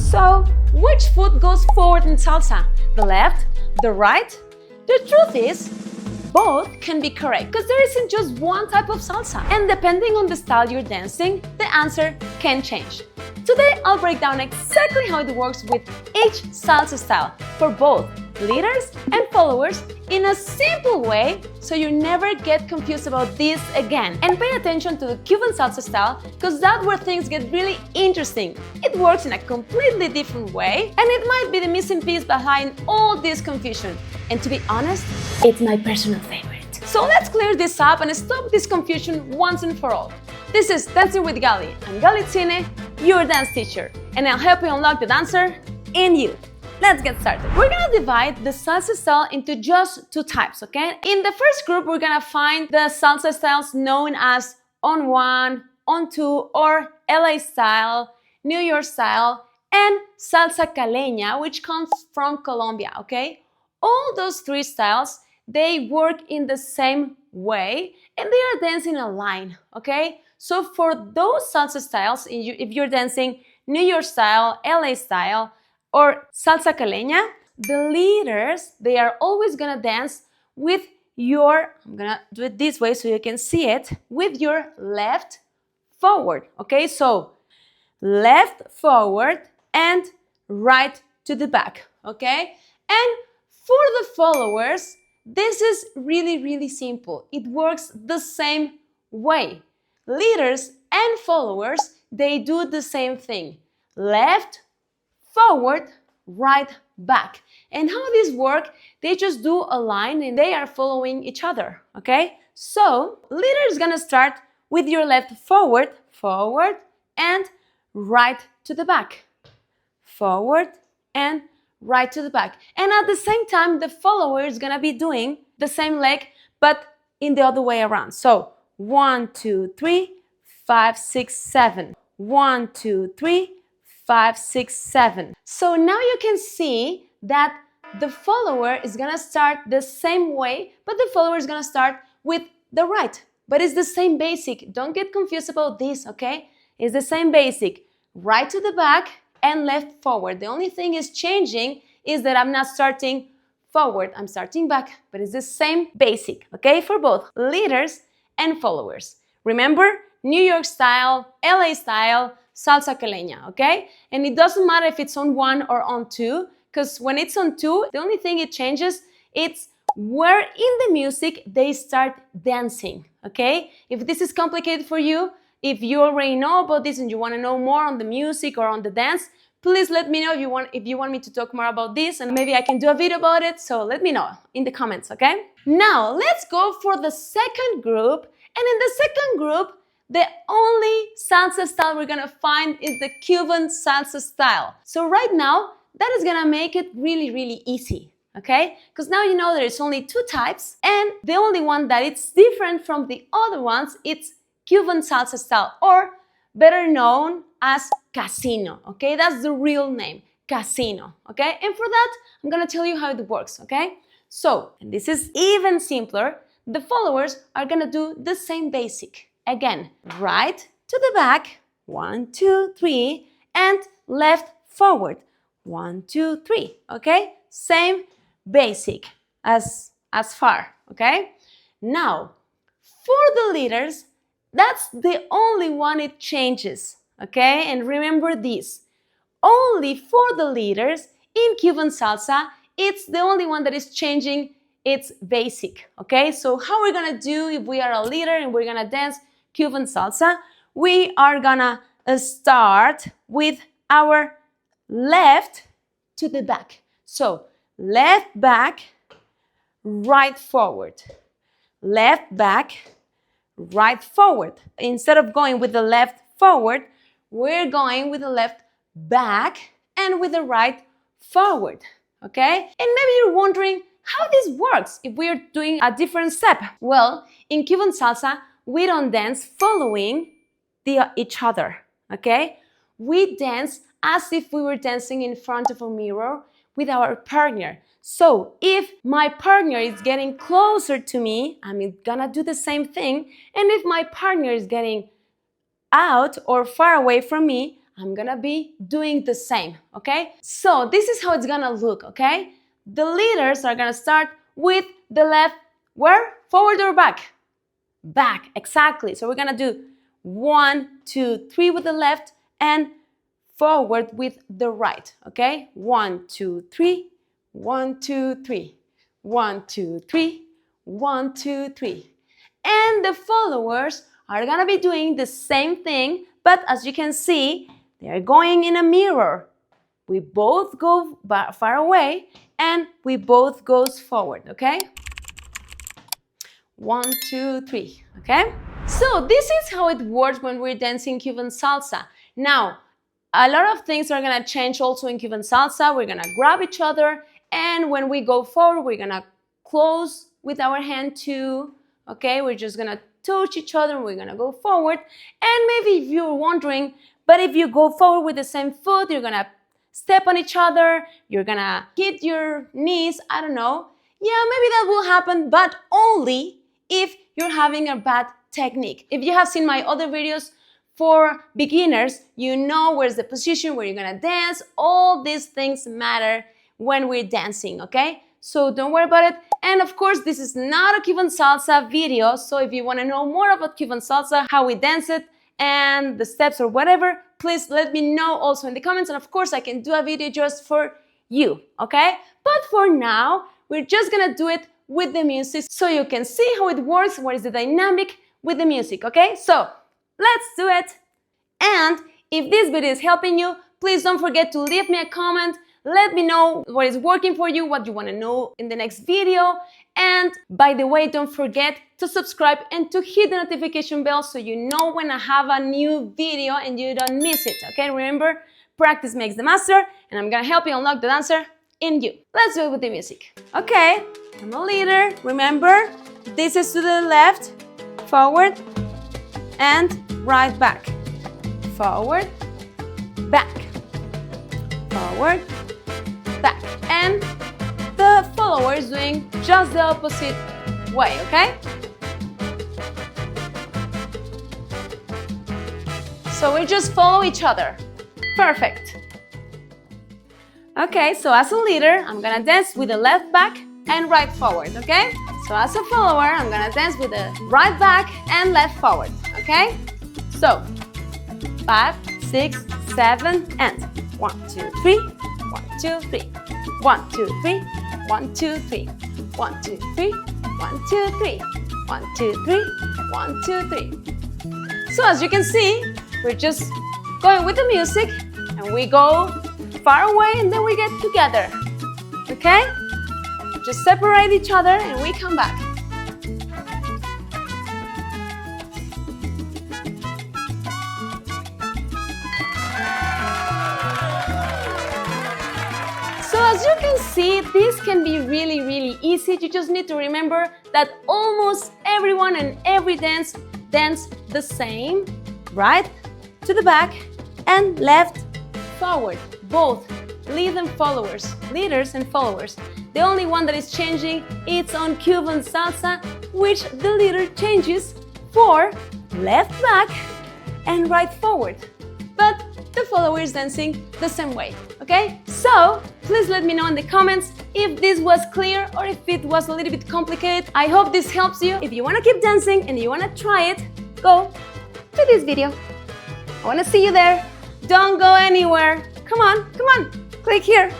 So, which foot goes forward in salsa? The left? The right? The truth is, both can be correct because there isn't just one type of salsa. And depending on the style you're dancing, the answer can change. Today, I'll break down exactly how it works with each salsa style for both leaders and followers in a simple way so you never get confused about this again. And pay attention to the Cuban salsa style because that's where things get really interesting. It works in a completely different way and it might be the missing piece behind all this confusion. And to be honest, it's my personal favorite. So let's clear this up and stop this confusion once and for all. This is Dancing with Gali. I'm Gali Tsine, your dance teacher, and I'll help you unlock the dancer in you. Let's get started. We're gonna divide the salsa style into just two types, okay? In the first group, we're gonna find the salsa styles known as On1, On2, or LA style, New York style, and Salsa Caleña, which comes from Colombia, okay? All those three styles, they work in the same way and they are dancing in a line, okay? So for those salsa styles, if you're dancing New York style, LA style, or Salsa Caleña, the leaders, they are always gonna dance with your, I'm gonna do it this way so you can see it, with your left forward, okay? So left forward and right to the back, okay? And for the followers, this is really simple. It works the same way. Leaders and followers, they do the same thing. Left, forward, right, back. And how this works, they just do a line and they are following each other, okay? So, leader is gonna start with your left forward, forward, and right to the back. Forward and right to the back. And at the same time, the follower is gonna be doing the same leg, but in the other way around. So, 1, 2, 3, 5, 6, 7. 1, 2, 3, 5, 6, 7. So now you can see that the follower is gonna start the same way, but the follower is gonna start with the right. But it's the same basic. Don't get confused about this, okay? It's the same basic. Right to the back and left forward. The only thing is changing is that I'm not starting forward, I'm starting back, but it's the same basic, okay? For both leaders and followers. Remember, New York style, LA style, Salsa Caleña, okay? And it doesn't matter if it's on 1 or on 2, because when it's on 2, the only thing it changes, it's where in the music they start dancing, okay? If this is complicated for you, if you already know about this and you want to know more on the music or on the dance, please let me know if you want me to talk more about this and maybe I can do a video about it, so let me know in the comments, okay? Now, let's go for the second group, and in the second group, the only salsa style we're gonna find is the Cuban salsa style. So right now, that is gonna make it really easy, okay? Because now you know there's only two types, and the only one that it's different from the other ones, it's Cuban salsa style, or better known as Casino, okay? That's the real name, Casino, okay? And for that, I'm gonna tell you how it works, okay? So, and this is even simpler, the followers are gonna do the same basic. Again, right to the back, 1, 2, 3, and left forward, 1, 2, 3, okay? Same basic as far, okay? Now, for the leaders, that's the only one it changes, okay? And remember this, only for the leaders in Cuban salsa, it's the only one that is changing its basic, okay? So how we're gonna do if we are a leader and we're gonna dance Cuban salsa, we are gonna start with our left to the back. So left back, right forward. Left back, right forward. Instead of going with the left forward, we're going with the left back and with the right forward, okay? And maybe you're wondering how this works if we're doing a different step. Well, in Cuban salsa, we don't dance following each other, okay? We dance as if we were dancing in front of a mirror with our partner. So if my partner is getting closer to me, I'm gonna do the same thing. And if my partner is getting out or far away from me, I'm gonna be doing the same, okay? So this is how it's gonna look, okay? The leaders are gonna start with the left, where? Forward or back? Back, exactly. So we're gonna do 1, 2, 3 with the left and forward with the right, okay? 1, 2, 3, 1, 2, 3, 1, 2, 3, 1, 2, 3. And the followers are gonna be doing the same thing, but as you can see, they're going in a mirror. We both go far away and we both goes forward, okay? 1, 2, 3, okay? So this is how it works when we're dancing Cuban salsa. Now, a lot of things are gonna change also in Cuban salsa. We're gonna grab each other, and when we go forward, we're gonna close with our hand too, okay? We're just gonna touch each other and we're gonna go forward. And maybe if you're wondering, but if you go forward with the same foot, you're gonna step on each other, you're gonna hit your knees, I don't know. Yeah, maybe that will happen, but only if you're having a bad technique. If you have seen my other videos for beginners, you know where's the position, where you're gonna dance. All these things matter when we're dancing, okay? So don't worry about it. And of course, this is not a Cuban salsa video, so if you wanna know more about Cuban salsa, how we dance it, and the steps or whatever, please let me know also in the comments, and of course I can do a video just for you, okay? But for now, we're just gonna do it with the music so you can see how it works, what is the dynamic with the music, okay? So let's do it. And if this video is helping you, please don't forget to leave me a comment. Let me know what is working for you, what you want to know in the next video. And by the way, don't forget to subscribe and to hit the notification bell so you know when I have a new video and you don't miss it, okay? Remember, practice makes the master, and I'm gonna help you unlock the dancer in you. Let's do it with the music. Okay, I'm a leader. Remember, this is to the left, forward, and right back. Forward, back. Forward, back. And the follower is doing just the opposite way, okay? So we just follow each other. Perfect. Okay, so as a leader, I'm gonna dance with the left back and right forward, okay? So as a follower, I'm gonna dance with the right back and left forward, okay? So 5, 6, 7, and 1, 2, 3, 1, 2, 3, 1, 2, 3, 1, 2, 3, 1, 2, 3, 1, 2, 3, 1, 2, 3, 1, 2, 3. So as you can see, we're just going with the music and we go far away and then we get together, okay? Just separate each other and we come back. So as you can see, this can be really easy. You just need to remember that almost everyone and every dance the same, right to the back and left forward, both lead and followers, leaders and followers. The only one that is changing is on Cuban salsa, which the leader changes for left back and right forward. But the follower is dancing the same way, okay? So please let me know in the comments if this was clear or if it was a little bit complicated. I hope this helps you. If you want to keep dancing and you want to try it, go to this video. I want to see you there. Don't go anywhere. Come on, click here.